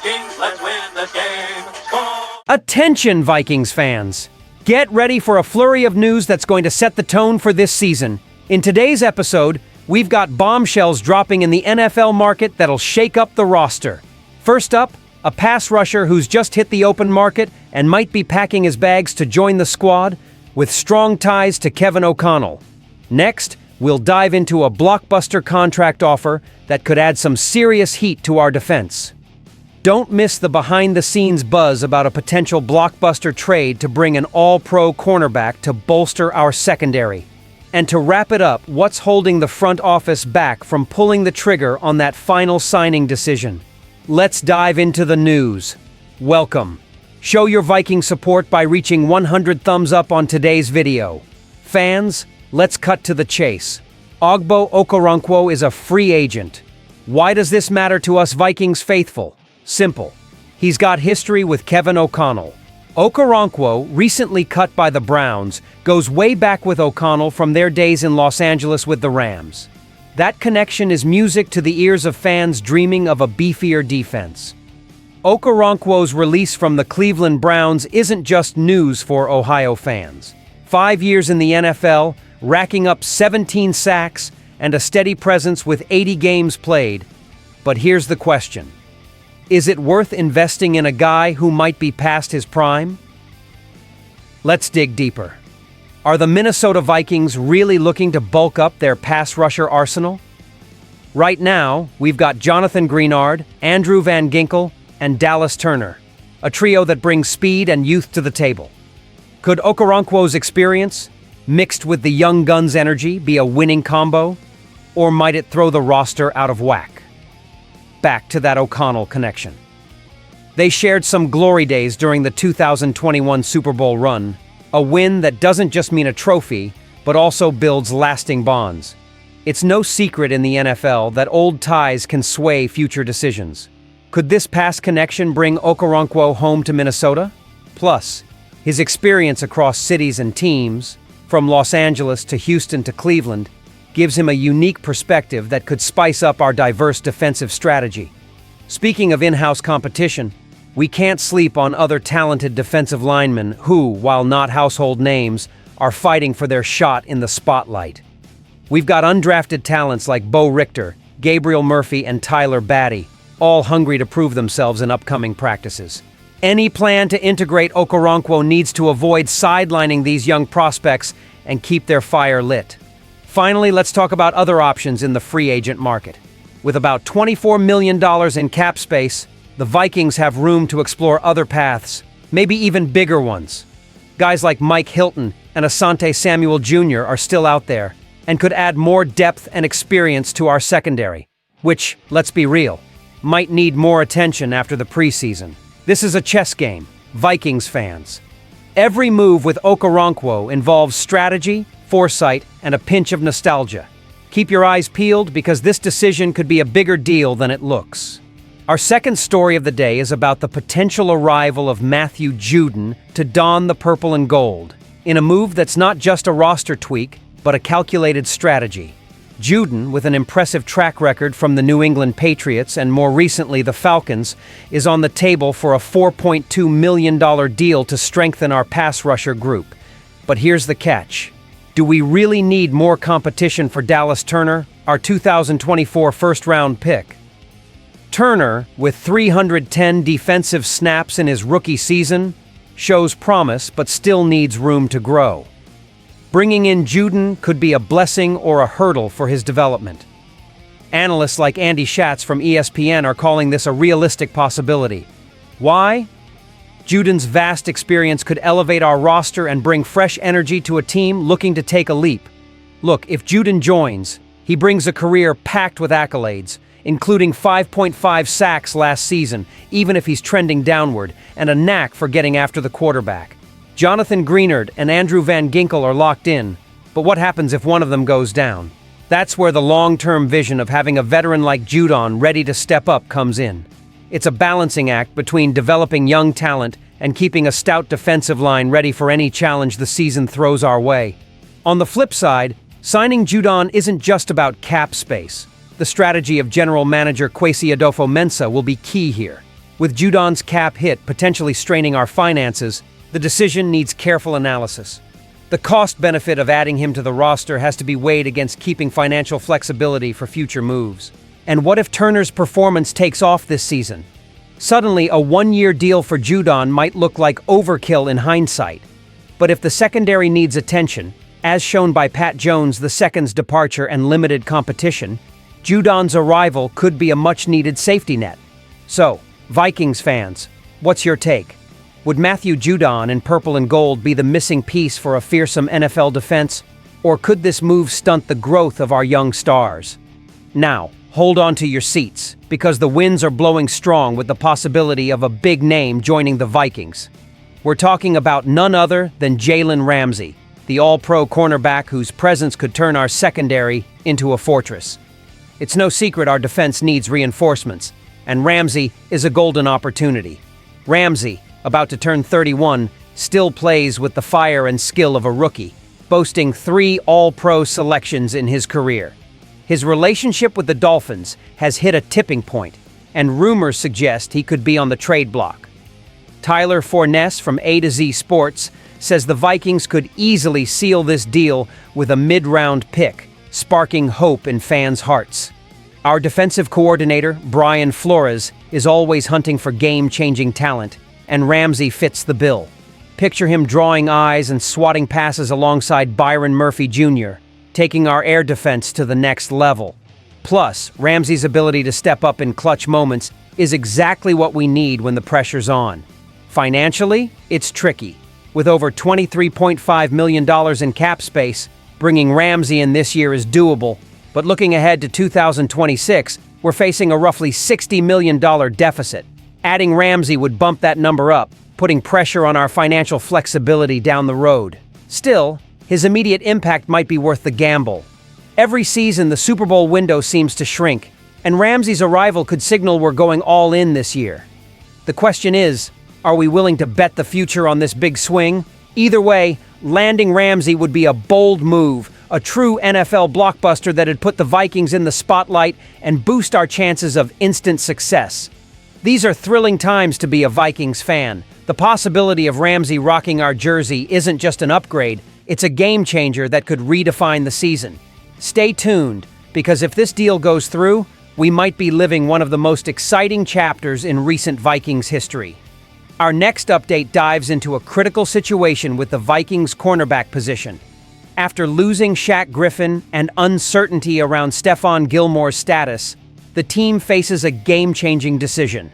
Vikings, let's win this game. SKOL! Attention, Vikings fans! Get ready for a flurry of news that's going to set the tone for this season. In today's episode, we've got bombshells dropping in the NFL market that'll shake up the roster. First up, a pass rusher who's just hit the open market and might be packing his bags to join the squad, with strong ties to Kevin O'Connell. Next, we'll dive into a blockbuster contract offer that could add some serious heat to our defense. Don't miss the behind-the-scenes buzz about a potential blockbuster trade to bring an all-pro cornerback to bolster our secondary. And to wrap it up, what's holding the front office back from pulling the trigger on that final signing decision? Let's dive into the news. Welcome. Show your Viking support by reaching 100 thumbs up on today's video. Fans, let's cut to the chase. Ogbo Okoronkwo is a free agent. Why does this matter to us Vikings faithful? Simple. He's got history with Kevin O'Connell. Okoronkwo, recently cut by the Browns, goes way back with O'Connell from their days in Los Angeles with the Rams. That connection is music to the ears of fans dreaming of a beefier defense. Okoronkwo's release from the Cleveland Browns isn't just news for Ohio fans. 5 years in the NFL, racking up 17 sacks and a steady presence with 80 games played. But here's the question. Is it worth investing in a guy who might be past his prime? Let's dig deeper. Are the Minnesota Vikings really looking to bulk up their pass rusher arsenal? Right now, we've got Jonathan Greenard, Andrew Van Ginkel, and Dallas Turner, a trio that brings speed and youth to the table. Could Okoronkwo's experience, mixed with the young gun's energy, be a winning combo? Or might it throw the roster out of whack? Back to that O'Connell connection. They shared some glory days during the 2021 Super Bowl run, a win that doesn't just mean a trophy, but also builds lasting bonds. It's no secret in the NFL that old ties can sway future decisions. Could this past connection bring Okoronkwo home to Minnesota? Plus, his experience across cities and teams, from Los Angeles to Houston to Cleveland, gives him a unique perspective that could spice up our diverse defensive strategy. Speaking of in-house competition, we can't sleep on other talented defensive linemen who, while not household names, are fighting for their shot in the spotlight. We've got undrafted talents like Bo Richter, Gabriel Murphy, and Tyler Batty, all hungry to prove themselves in upcoming practices. Any plan to integrate Okoronkwo needs to avoid sidelining these young prospects and keep their fire lit. Finally, let's talk about other options in the free agent market. With about $24 million in cap space, the Vikings have room to explore other paths, maybe even bigger ones. Guys like Mike Hilton and Asante Samuel Jr. are still out there and could add more depth and experience to our secondary, which, let's be real, might need more attention after the preseason. This is a chess game, Vikings fans. Every move with Okoronkwo involves strategy, foresight, and a pinch of nostalgia. Keep your eyes peeled because this decision could be a bigger deal than it looks. Our second story of the day is about the potential arrival of Matthew Judon to don the purple and gold, in a move that's not just a roster tweak, but a calculated strategy. Judon, with an impressive track record from the New England Patriots and more recently the Falcons, is on the table for a $4.2 million deal to strengthen our pass rusher group. But here's the catch. Do we really need more competition for Dallas Turner, our 2024 first-round pick? Turner, with 310 defensive snaps in his rookie season, shows promise but still needs room to grow. Bringing in Judon could be a blessing or a hurdle for his development. Analysts like Andy Schatz from ESPN are calling this a realistic possibility. Why? Judon's vast experience could elevate our roster and bring fresh energy to a team looking to take a leap. Look, if Judon joins, he brings a career packed with accolades, including 5.5 sacks last season, even if he's trending downward, and a knack for getting after the quarterback. Jonathan Greenard and Andrew Van Ginkel are locked in, but what happens if one of them goes down? That's where the long-term vision of having a veteran like Judon ready to step up comes in. It's a balancing act between developing young talent and keeping a stout defensive line ready for any challenge the season throws our way. On the flip side, signing Judon isn't just about cap space. The strategy of General Manager Kwesi Adolfo-Mensah will be key here. With Judon's cap hit potentially straining our finances, the decision needs careful analysis. The cost-benefit of adding him to the roster has to be weighed against keeping financial flexibility for future moves. And what if Turner's performance takes off this season? Suddenly, a one-year deal for Judon might look like overkill in hindsight. But if the secondary needs attention, as shown by Pat Jones II's departure and limited competition, Judon's arrival could be a much-needed safety net. So, Vikings fans, what's your take? Would Matthew Judon in purple and gold be the missing piece for a fearsome NFL defense? Or could this move stunt the growth of our young stars? Now, hold on to your seats, because the winds are blowing strong with the possibility of a big name joining the Vikings. We're talking about none other than Jalen Ramsey, the all-pro cornerback whose presence could turn our secondary into a fortress. It's no secret our defense needs reinforcements, and Ramsey is a golden opportunity. Ramsey, about to turn 31, still plays with the fire and skill of a rookie, boasting 3 all-pro selections in his career. His relationship with the Dolphins has hit a tipping point, and rumors suggest he could be on the trade block. Tyler Forness from A to Z Sports says the Vikings could easily seal this deal with a mid-round pick, sparking hope in fans' hearts. Our defensive coordinator, Brian Flores, is always hunting for game-changing talent, and Ramsey fits the bill. Picture him drawing eyes and swatting passes alongside Byron Murphy Jr., taking our air defense to the next level. Plus, Ramsey's ability to step up in clutch moments is exactly what we need when the pressure's on. Financially, it's tricky. With over $23.5 million in cap space, bringing Ramsey in this year is doable, but looking ahead to 2026, we're facing a roughly $60 million deficit. Adding Ramsey would bump that number up, putting pressure on our financial flexibility down the road. Still, his immediate impact might be worth the gamble. Every season, the Super Bowl window seems to shrink, and Ramsey's arrival could signal we're going all in this year. The question is, are we willing to bet the future on this big swing? Either way, landing Ramsey would be a bold move, a true NFL blockbuster that'd put the Vikings in the spotlight and boost our chances of instant success. These are thrilling times to be a Vikings fan. The possibility of Ramsey rocking our jersey isn't just an upgrade, it's a game changer that could redefine the season. Stay tuned, because if this deal goes through, we might be living one of the most exciting chapters in recent Vikings history. Our next update dives into a critical situation with the Vikings cornerback position. After losing Shaq Griffin and uncertainty around Stephon Gilmore's status, the team faces a game-changing decision.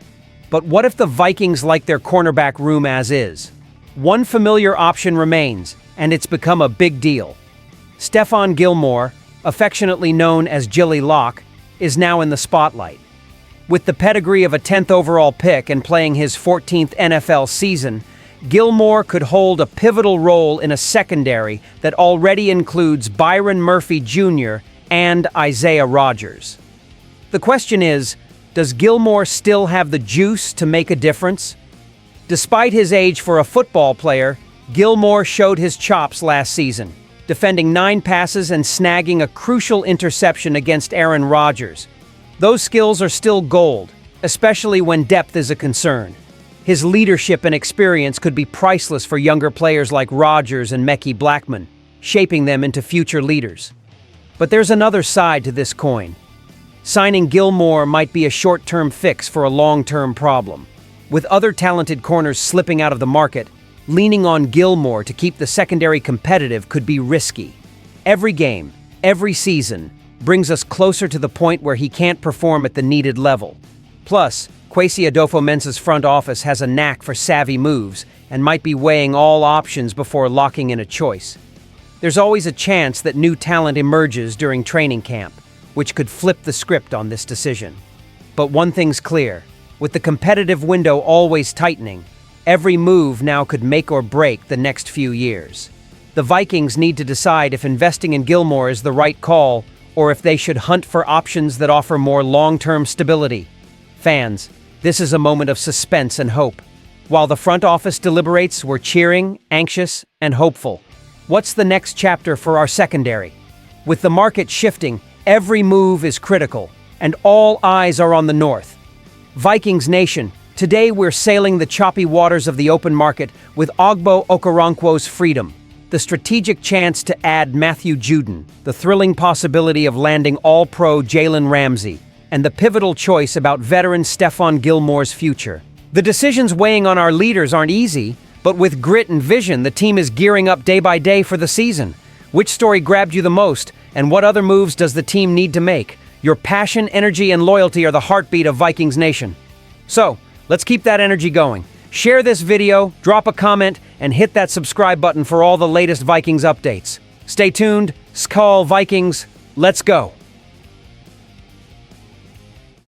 But what if the Vikings like their cornerback room as is? One familiar option remains, and it's become a big deal. Stephon Gilmore, affectionately known as Gilly Lock, is now in the spotlight. With the pedigree of a 10th overall pick and playing his 14th NFL season, Gilmore could hold a pivotal role in a secondary that already includes Byron Murphy Jr. and Isaiah Rodgers. The question is, does Gilmore still have the juice to make a difference? Despite his age for a football player, Gilmore showed his chops last season, defending 9 passes and snagging a crucial interception against Aaron Rodgers. Those skills are still gold, especially when depth is a concern. His leadership and experience could be priceless for younger players like Rodgers and Mekhi Blackman, shaping them into future leaders. But there's another side to this coin. Signing Gilmore might be a short-term fix for a long-term problem. With other talented corners slipping out of the market, leaning on Gilmore to keep the secondary competitive could be risky. Every game, every season, brings us closer to the point where he can't perform at the needed level. Plus, Kwesi Adofo-Mensah's front office has a knack for savvy moves and might be weighing all options before locking in a choice. There's always a chance that new talent emerges during training camp, which could flip the script on this decision. But one thing's clear, with the competitive window always tightening, every move now could make or break the next few years. The Vikings need to decide if investing in Gilmore is the right call, or if they should hunt for options that offer more long-term stability. Fans, this is a moment of suspense and hope. While the front office deliberates, we're cheering, anxious, and hopeful. What's the next chapter for our secondary? With the market shifting, every move is critical, and all eyes are on the north. Vikings Nation, Today we're sailing the choppy waters of the open market with Ogbo Okoronkwo's freedom, the strategic chance to add Matthew Judon, the thrilling possibility of landing All-Pro Jalen Ramsey, and the pivotal choice about veteran Stephon Gilmore's future. The decisions weighing on our leaders aren't easy, but with grit and vision, the team is gearing up day by day for the season. Which story grabbed you the most, and what other moves does the team need to make? Your passion, energy, and loyalty are the heartbeat of Vikings Nation. So, let's keep that energy going. Share this video, drop a comment, and hit that subscribe button for all the latest Vikings updates. Stay tuned. SKOL Vikings, let's go!